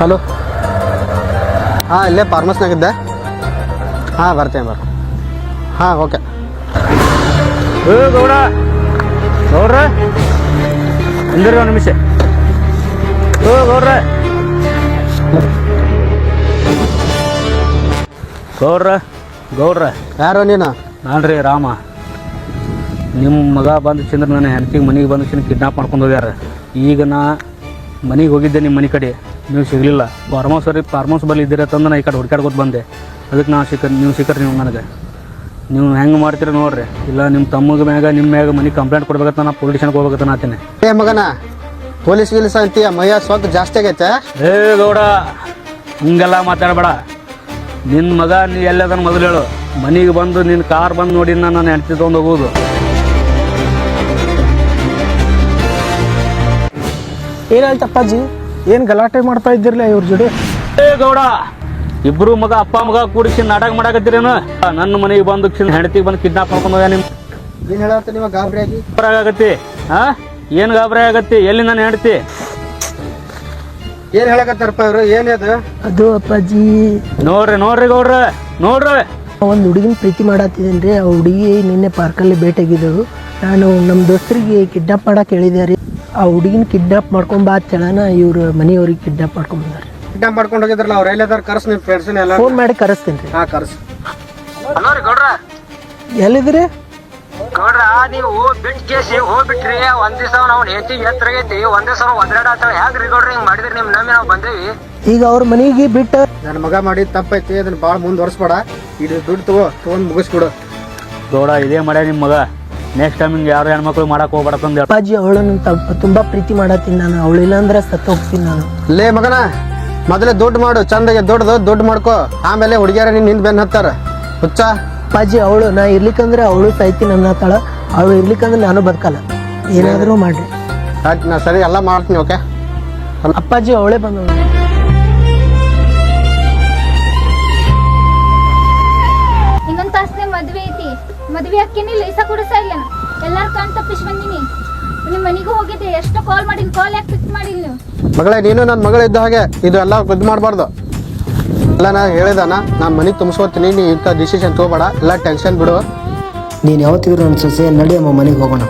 Hello. ಹಾಂ, ಇಲ್ಲೇ ಫಾರ್ಮಸ್ನಾಗಿದ್ದೆ. ಹಾಂ, ಬರ್ತೇನೆ ಬರ್ರಿ. ಹಾಂ, ಓಕೆ. ಗೌಡ ಗೌಡ್ರ ಅಂದಿರ ಒಂದು ನಿಮಿಷ. ಗೌಡ್ರ ಗೌಡ್ರ ಗೌಡ್ರ ಯಾರೋ ನೀನು? ನಾನು ರೀ ರಾಮ. ನಿಮ್ಮ ಮಗ ಬಂದು ಚಂದ್ರ ನನ್ನ ಹೆಂಡತಿಗೆ ಮನೆಗೆ ಬಂದು ಚಂದ್ರ ಕಿಡ್ನಾಪ್ ಮಾಡ್ಕೊಂಡು ಹೋಗ್ಯಾರ. ಈಗ ನಾ ಮನೆಗೆ ಹೋಗಿದ್ದೆ, ನಿಮ್ಮ ಮನೆ ಕಡೆ ನೀವು ಸಿಗಲಿಲ್ಲ. ಫಾರ್ಮೌಸ್ ಬಲ್ಲಿ ಇದ್ದೀರ ತಂದು ನಾ ಈ ಕಡೆ ಹುಡ್ಕಾಡ್ಕೊತ ಬಂದೆ. ಅದಕ್ಕೆ ನೀವು ಸಿಕ್ಕರಿ ನೀವು ನನಗೆ. ನೀವು ಹೆಂಗೆ ಮಾಡ್ತೀರ ನೋಡ್ರಿ, ಇಲ್ಲ ನಿಮ್ಮ ತಮ್ಮಗೆ ಮ್ಯಾಗ ನಿಮ್ಮ ಮ್ಯಾಗ ಮನೆಗೆ ಕಂಪ್ಲೇಂಟ್ ಕೊಡ್ಬೇಕಂತ ನಾ ಪೊಲೀಸ್ ಸ್ಟೇಷನ್ಗೆ ಹೋಗ್ಬೇಕಂತ ನಾತೀನಿ. ಮಗನ ಪೊಲೀಸ್ ಗಿಲೀಸ್ ಅಂತೀಯ, ಮೈಯ ಸ್ವತ್ತು ಜಾಸ್ತಿ ಆಗೈತೆ. ಗೌಡ ಹಿಂಗೆಲ್ಲ ಮಾತಾಡಬೇಡ. ನಿನ್ನ ಮಗ ನೀ ಎಲ್ಲದನ್ನ ಮೊದಲು ಹೇಳು. ಮನೆಗೆ ಬಂದು ನಿನ್ನ ಕಾರ್ ಬಂದು ನೋಡಿ ನಾನು ಹೆಂಡತಿ ತೊಗೊಂಡು ಹೋಗೋದು. ಏನಾಯ್ತು ಅಪ್ಪಾಜಿ? ಏನು ಗಲಾಟೆ ಮಾಡ್ತಾ ಇದ್ದಿರಲ್ಲ ಇವ್ರ ಜೋಡಿ? ಗೌಡ ಇಬ್ರು ಮಗ ಅಪ್ಪ ಮಗ ಕೂಡಿಸಿ ನಾಟಕ ಮಾಡಾಕತ್ತೀರೇನು? ನನ್ನ ಮನೆಗೆ ಬಂದು ಹೆಂಡತಿಗೆ ಬಂದು ಕಿಡ್ನಾಪ್ ಮಾಡ್ಕೊಂಡು ಹೋಗ್ಯ. ನಿಮ್ಮ ಏನು ಹೇಳತ್ತ ನೀವು ಗಾಬರಿ ಆಗಿ? ಆಗತ್ತಿ ಏನು ಗಾಬರಿ ಆಗತ್ತಿ? ಎಲ್ಲಿ ನಾನು ಹೆಂಡತಿ? ಏನು ಹೇಳಕತ್ತಾರಪ್ಪ ಇವರು? ಏನದು? ಅದು ಅಪ್ಪಾಜಿ ನೋಡ್ರಿ ಗೌಡ್ರ ನೋಡ್ರಿ, ಒಂದು ಹುಡುಗಿನ ಪ್ರೀತಿ ಮಾಡತ್ತಿದ್ದೇನೆ ರೀ. ಆ ಹುಡುಗಿ ನಿನ್ನೆ ಪಾರ್ಕಲ್ಲಿ ಭೇಟಿಯಾಗಿದ್ದಳು. ನಾನು ನಮ್ಮ ದೋಸ್ತರಿಗೆ ಕಿಡ್ನಾಪ್ ಮಾಡಕ್ಕೆ ಹೇಳಿದೆ ರೀ. ಆ ಹುಡುಗಿನ ಕಿಡ್ನಾಪ್ ಮಾಡ್ಕೊಂಬಾ ಅಂತ ಹೇಳೋಣ ಇವ್ರು ಮನೆಯವ್ರಿಗೆ ಕಿಡ್ನಾಪ್ ಮಾಡ್ಕೊಂಬಂದಾರೆ. ಕಿಡ್ನಾಪ್ ಮಾಡ್ಕೊಂಡು ಹೋಗಿದ್ರಲ್ಲ ಅವ್ರು ಎಲ್ಲದಾರ? ಕರ್ಸ್ ನಿಮ್ಮ ಫ್ರೆಂಡ್ಸ್ನ ಎಲ್ಲ ಫೋನ್ ಮಾಡಿ ಕರೆಸ್ತೀನಿ ರೀ. ಹಾಂ, ಕರ್ಸ್. ಎಲ್ಲಿದ್ರಿ? ಗೌಡ್ರ ನೀವು ಬಿಟ್ ಕೇಸಿ ಹೋಗ್ಬಿಟ್ರಿ. ಒಂದ್ ದಿವಸ ನಾವು ಹೆಂಡತಿಗೆ ಎತ್ತರಾಗೈತಿ, ಒಂದ್ ದಿವಸ ಒದ್ರಾಡ ಹ್ಯಾಂಗ್ರಿ ಗೌಡ್ರ ಹಿಂಗ್ ಮಾಡಿದ್ರಿ? ನಿಮ್ ನಮ್ಮಿ ನಾವು ಬಂದೇವಿ. ಈಗ ಅವ್ರ ಮನೆಗೆ ಬಿಟ್ಟು ನನ್ನ ಮಗ ಮಾಡಿ ತಪ್ಪೈತಿ, ಅದನ್ನ ಭಾಳ ಮುಂದುವರ್ಸ್ಬೇಡ. ಇದು ದುಡ್ಡು ತೊಗೊಂಡು ಮುಗಿಸ್ಬಿಡು. ಗೌಡ ಇದೇ ಮಾಡ್ಯ ನಿಮ್ಮ ಮಗ. ನೆಕ್ಸ್ಟ್ ಟೈಮ್ ಹಿಂಗೆ ಯಾರು ಹೆಣ್ಮಕ್ಳು ಮಾಡಕ್ಕೆ ಹೋಗ್ಬೇಡಂತ ಹೇಳಿ. ಅಪ್ಪಾಜಿ ಅವಳನ್ನು ತುಂಬಾ ಪ್ರೀತಿ ಮಾಡತ್ತೀನಿ ನಾನು. ಅವಳಿಲ್ಲ ಅಂದ್ರೆ ಸತ್ತು ಹೋಗ್ತೀನಿ ನಾನು. ಲೇ ಮಗನ, ಮೊದಲೇ ದುಡ್ಡು ಮಾಡು, ಚಂದಾಗೆ ದುಡ್ಡು ಮಾಡ್ಕೋ. ಆಮೇಲೆ ಹುಡುಗಿಯರ ನಿನ್ನ ಹಿಂದೆ ಬೆನ್ನು ಹತ್ತಾರ. ಹುಚ್ಚ ಅಪ್ಪಾಜಿ ಅವಳು ನಾ ಇರ್ಲಿಕ್ಕಂದ್ರೆ ಅವಳು ಸಾಯ್ತೀನಿ ಅನ್ನತ್ತಾಳ. ಅವಳು ಇರ್ಲಿಕ್ಕಂದ್ರೆ ನಾನು ಬದುಕಲ್ಲ. ಏನಾದರೂ ಮಾಡ್ರಿ. ಆಯ್ತು, ನಾ ಸರಿ ಎಲ್ಲ ಮಾಡ್ತೀನಿ. ಓಕೆ ಅಪ್ಪಾಜಿ ಅವಳೇ ಬಂದವಳು. ಇನ್ನೊಂದ್ ತಾಸ್ನೆ ಮದ್ವೆ ಐತಿ. ಮದ್ವೆ ಅಕ್ಕಿನಿ ಲೈಸ ಕೊಡಿಸ ಇಲ್ಲ. ಎಲ್ಲಾರು ಕಣ್ ತಪ್ಪಿಸಿ ಬಂದಿನಿ. ನಿಮ್ ಮನಿಗೂ ಹೋಗಿದ್ದೆ, ಎಷ್ಟು ಕಾಲ್ ಮಾಡಿನಿ, ಕಾಲ್ ಯಾಕೆ ಪಿಕ್ ಮಾಡಿಲ್ಲ ನೀವು? ಮಗಳೇ, ನೀನು ನನ್ನ ಮಗಳು ಇದ್ದ ಹಾಗೆ. ಇದು ಎಲ್ಲ ಇದು ಮಾಡಬಾರ್ದು. ಎಲ್ಲ ನಾ ಹೇಳಿದಾನ, ನಾನು ಮನೆಗೆ ತುಂಬಿಸ್ಕೊತೀನಿ. ನೀ ಇಂಥ ಡಿಸಿಷನ್ ತೊಗೋಬೇಡ, ಎಲ್ಲ ಟೆನ್ಷನ್ ಬಿಡು. ನೀನು ಯಾವತ್ತಿದ್ರು ನನ್ನ ಸೊಸೆ ನಡಿ ಅಮ್ಮ ಮನೆಗೆ ಹೋಗೋಣ.